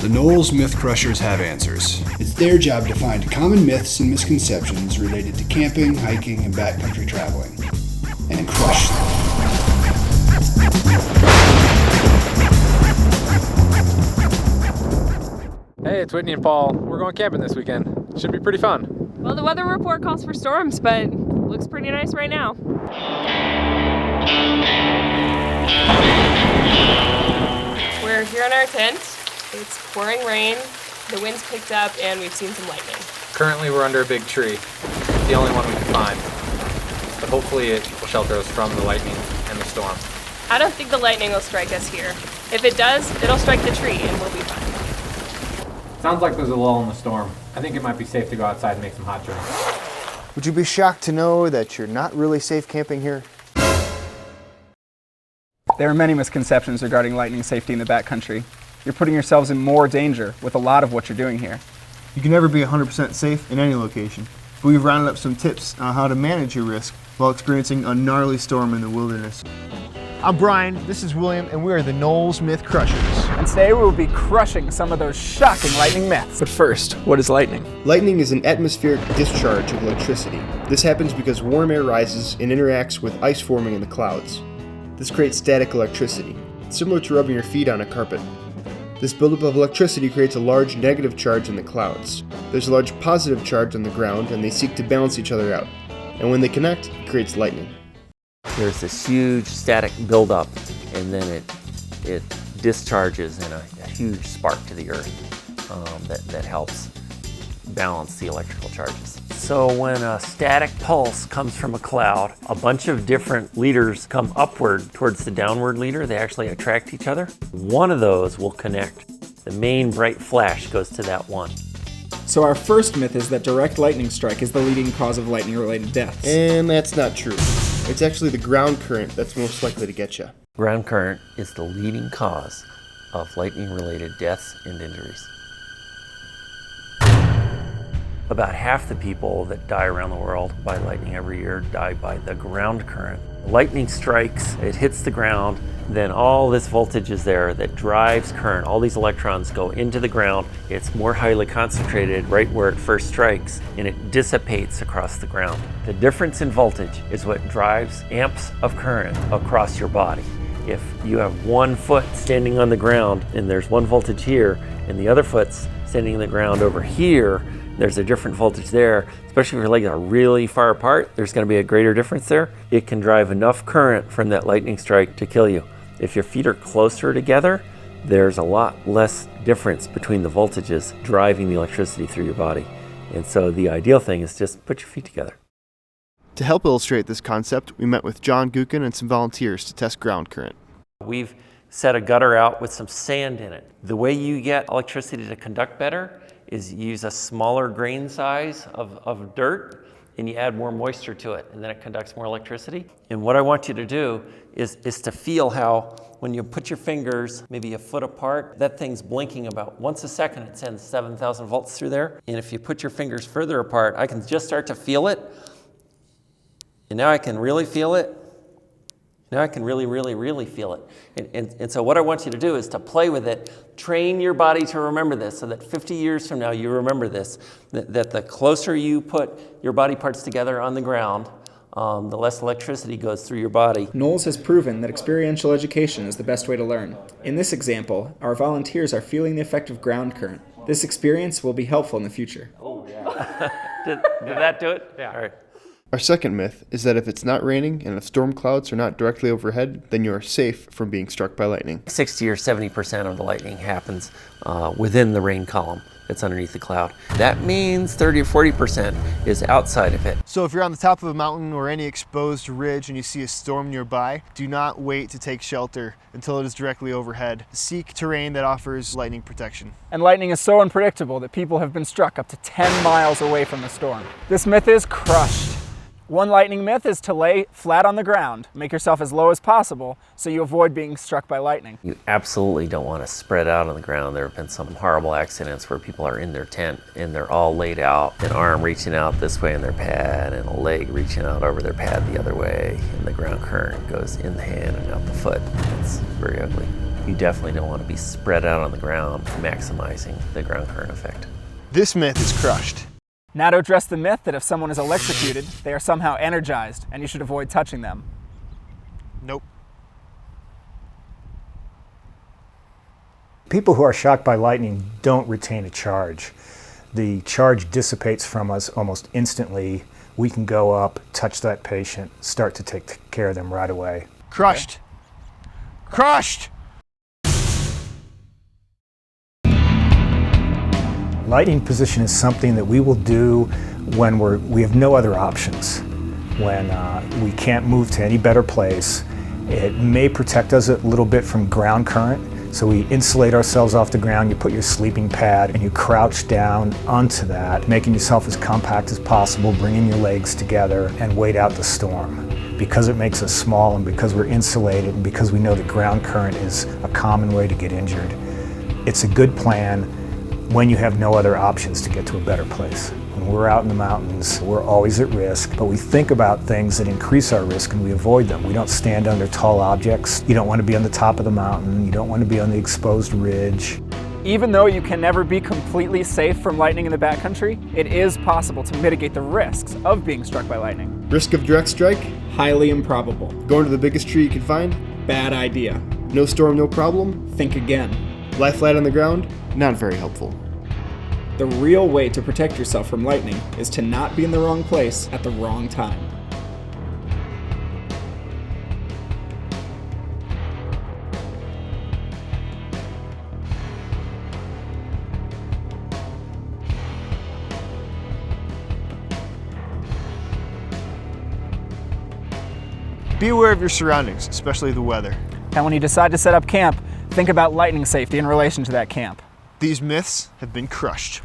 The NOLS MythCrushers have answers. It's their job to find common myths and misconceptions related to camping, hiking, and backcountry traveling, and crush them. Hey, it's Whitney and Paul. We're going camping this weekend. Should be pretty fun. Well, the weather report calls for storms, but it looks pretty nice right now. We're here in our tent. It's pouring rain, the wind's picked up, and we've seen some lightning. Currently, we're under a big tree. It's the only one we can find. But hopefully it will shelter us from the lightning and the storm. I don't think the lightning will strike us here. If it does, it'll strike the tree and we'll be fine. Sounds like there's a lull in the storm. I think it might be safe to go outside and make some hot drinks. Would you be shocked to know that you're not really safe camping here? There are many misconceptions regarding lightning safety in the backcountry. You're putting yourselves in more danger with a lot of what you're doing here. You can never be 100% safe in any location, but we've rounded up some tips on how to manage your risk while experiencing a gnarly storm in the wilderness. I'm Brian, this is William, and we are the NOLS MythCrushers. And today we will be crushing some of those shocking lightning myths. But first, what is lightning? Lightning is an atmospheric discharge of electricity. This happens because warm air rises and interacts with ice forming in the clouds. This creates static electricity, similar to rubbing your feet on a carpet. This buildup of electricity creates a large negative charge in the clouds. There's a large positive charge on the ground, and they seek to balance each other out. And when they connect, it creates lightning. There's this huge static buildup, and then it discharges in a huge spark to the earth that helps balance the electrical charges. So when a static pulse comes from a cloud, a bunch of different leaders come upward towards the downward leader. They actually attract each other. One of those will connect. The main bright flash goes to that one. So our first myth is that direct lightning strike is the leading cause of lightning-related deaths. And that's not true. It's actually the ground current that's most likely to get you. Ground current is the leading cause of lightning-related deaths and injuries. About half the people that die around the world by lightning every year die by the ground current. Lightning strikes, it hits the ground, then all this voltage is there that drives current. All these electrons go into the ground. It's more highly concentrated right where it first strikes, and it dissipates across the ground. The difference in voltage is what drives amps of current across your body. If you have one foot standing on the ground and there's one voltage here, and the other foot's standing on the ground over here, there's a different voltage there, especially if your legs are really far apart, there's going to be a greater difference there. It can drive enough current from that lightning strike to kill you. If your feet are closer together, there's a lot less difference between the voltages driving the electricity through your body. And so the ideal thing is just put your feet together. To help illustrate this concept, we met with John Gukin and some volunteers to test ground current. We've set a gutter out with some sand in it. The way you get electricity to conduct better is you use a smaller grain size of dirt and you add more moisture to it, and then it conducts more electricity. And what I want you to do is to feel how when you put your fingers maybe a foot apart, that thing's blinking about once a second. It sends 7,000 volts through there. And if you put your fingers further apart, I can just start to feel it. And now I can really feel it. Now I can really, really, really feel it. And so what I want you to do is to play with it, train your body to remember this so that 50 years from now you remember this, that the closer you put your body parts together on the ground, the less electricity goes through your body. NOLS has proven that experiential education is the best way to learn. In this example, our volunteers are feeling the effect of ground current. This experience will be helpful in the future. Oh, yeah. did that do it? Yeah. All right. Our second myth is that if it's not raining and if storm clouds are not directly overhead, then you are safe from being struck by lightning. 60 or 70% of the lightning happens within the rain column that's underneath the cloud. That means 30 or 40% is outside of it. So if you're on the top of a mountain or any exposed ridge and you see a storm nearby, do not wait to take shelter until it is directly overhead. Seek terrain that offers lightning protection. And lightning is so unpredictable that people have been struck up to 10 miles away from the storm. This myth is crushed. One lightning myth is to lay flat on the ground. Make yourself as low as possible so you avoid being struck by lightning. You absolutely don't want to spread out on the ground. There have been some horrible accidents where people are in their tent and they're all laid out, an arm reaching out this way in their pad and a leg reaching out over their pad the other way, and the ground current goes in the hand and out the foot. It's very ugly. You definitely don't want to be spread out on the ground, maximizing the ground current effect. This myth is crushed. Now to address the myth that if someone is electrocuted, they are somehow energized and you should avoid touching them. Nope. People who are shocked by lightning don't retain a charge. The charge dissipates from us almost instantly. We can go up, touch that patient, start to take care of them right away. Crushed. Crushed! Lightning position is something that we will do when we have no other options. When we can't move to any better place. It may protect us a little bit from ground current. So we insulate ourselves off the ground, you put your sleeping pad and you crouch down onto that, making yourself as compact as possible, bringing your legs together and wait out the storm. Because it makes us small and because we're insulated and because we know that ground current is a common way to get injured, it's a good plan when you have no other options to get to a better place. When we're out in the mountains, we're always at risk, but we think about things that increase our risk and we avoid them. We don't stand under tall objects. You don't want to be on the top of the mountain. You don't want to be on the exposed ridge. Even though you can never be completely safe from lightning in the backcountry, it is possible to mitigate the risks of being struck by lightning. Risk of direct strike? Highly improbable. Going to the biggest tree you can find? Bad idea. No storm, no problem? Think again. Lie flat on the ground? Not very helpful. The real way to protect yourself from lightning is to not be in the wrong place at the wrong time. Be aware of your surroundings, especially the weather. And when you decide to set up camp, think about lightning safety in relation to that camp. These myths have been crushed.